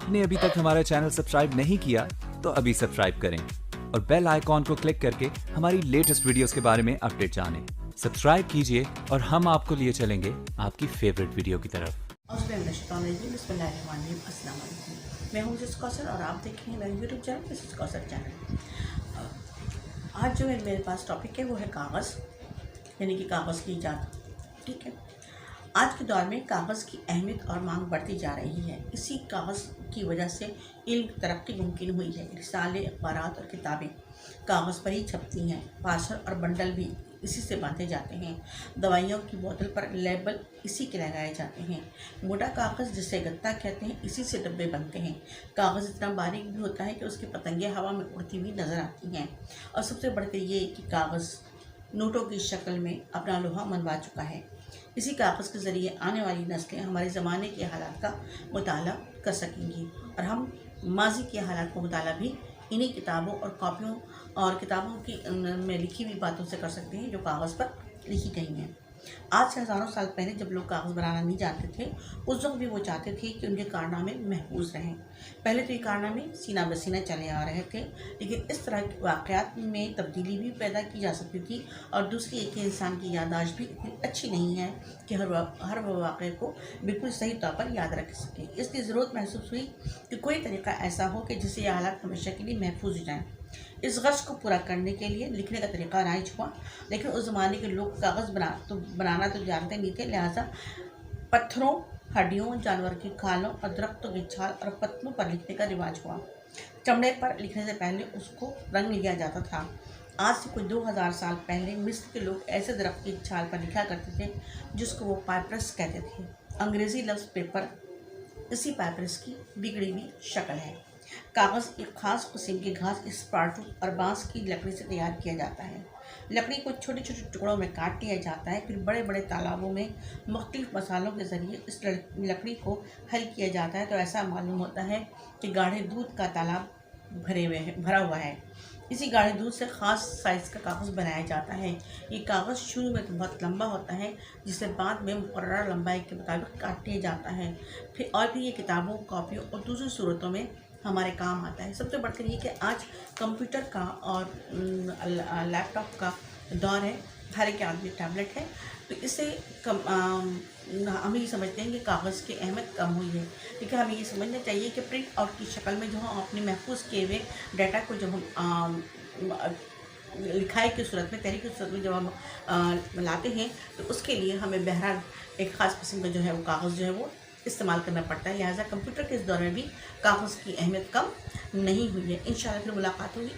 आपने अभी तक हमारा चैनल सब्सक्राइब नहीं किया तो अभी सब्सक्राइब करें और बेल आइकॉन को क्लिक करके हमारी लेटेस्ट वीडियोस के बारे में अपडेट जानें। सब्सक्राइब कीजिए और हम आपको लिए चलेंगे आपकी फेवरेट वीडियो की तरफ। मैं हूं मिसेस कौसर और आप देख रहे हैं मेरा YouTube channel Mrs Kausar channel. आज जो है मेरे पास टॉपिक है वो है कागज़, यानी कि कागज़ की ईजाद। ठीक है, आज के दौर में कागज़ की अहमियत और मांग बढ़ती जा रही है। इसी कागज़ की वजह से इल्म तरक्की मुमकिन हुई है। रिसाले, अखबारात और किताबें कागज़ पर ही छपती हैं। पार्सल और बंडल भी इसी से बांधे जाते हैं। दवाइयों की बोतल पर लेबल इसी के लगाए जाते हैं। मोटा कागज़ जिसे गत्ता कहते हैं, इसी से डब्बे बनते हैं। कागज़ इतना बारीक भी होता है कि उसकी पतंगे हवा में उड़ती हुई नज़र आती हैं। और सबसे बढ़कर ये कि कागज़ नोटों की शक्ल में अपना लोहा मनवा चुका है। इसी कागज़ के ज़रिए आने वाली नस्लें हमारे ज़माने के हालात का मुताला कर सकेंगी और हम माजी के हालात का मुताला भी इन्हीं किताबों और कॉपियों और किताबों की में लिखी हुई बातों से कर सकते हैं जो कागज़ पर लिखी गई हैं। आज से हज़ारों साल पहले जब लोग कागज़ बनाना नहीं जानते थे, उस वक्त भी वो चाहते थे कि उनके कारनामे महफूज रहें। पहले तो ये कारनामे सीना बसीना चले आ रहे थे, लेकिन इस तरह के वाक़यात में तब्दीली भी पैदा की जा सकती थी। और दूसरी एक इंसान की याददाश्त भी इतनी अच्छी नहीं है कि हर वाक़े को बिल्कुल सही तौर पर याद रख सके। इसलिए ज़रूरत महसूस हुई कि कोई तरीका ऐसा हो कि जिससे ये हालात हमेशा के लिए महफूज हो जाएँ। इस गर्ज को पूरा करने के लिए लिखने का तरीका राइज हुआ, लेकिन उस ज़माने के लोग कागज़ बनाना तो जानते नहीं थे, लिहाजा पत्थरों, हड्डियों, जानवर की खालों और दरख्तों की छाल और पत्तों पर लिखने का रिवाज हुआ। चमड़े पर लिखने से पहले उसको रंग लिया जाता था। आज से कोई 2000 साल पहले मिस्र के लोग ऐसे दरख्त की छाल पर लिखा करते थे जिसको वो पाइपरस कहते थे। अंग्रेज़ी लफ्ज़ पेपर इसी पाइपरस की बिगड़ी हुई शक्ल है। कागज़ एक ख़ास किस्म की घास, स्पार्टू और बांस की लकड़ी से तैयार किया जाता है। लकड़ी को छोटे छोटे टुकड़ों में काट लिया जाता है, फिर बड़े बड़े तालाबों में मुख्तलिफ मसालों के ज़रिए इस लकड़ी को हल किया जाता है तो ऐसा मालूम होता है कि गाढ़े दूध का तालाब भरा हुआ है। इसी गाढ़े दूध से ख़ास साइज़ का कागज़ बनाया जाता है। ये कागज़ शुरू में तो बहुत लंबा होता है, जिसे बाद में मुकर्रर लंबाई के मुताबिक काट लिया जाता है। फिर ये किताबों, कॉपियों और दूसरी सूरतों में हमारे काम आता है। सबसे बढ़कर ये कि आज कंप्यूटर का और लैपटॉप का दौर है, हर एक आदमी टैबलेट है, तो इससे हम ये समझते हैं कि कागज़ की अहमियत कम हुई है। लेकिन हमें ये समझना चाहिए कि प्रिंट आउट की शक्ल में जो हम अपने महफूज किए हुए डाटा को जब हम लिखाई की सूरत में, तहरीर की सूरत में जब हम लाते हैं तो उसके लिए हमें बहरहाल एक ख़ास किस्म का जो है वो कागज़ जो है वो इस्तेमाल करना पड़ता है। लिहाजा कंप्यूटर के इस दौर में भी कागज़ की अहमियत कम नहीं हुई है। इंशाअल्लाह फिर मुलाकात होगी।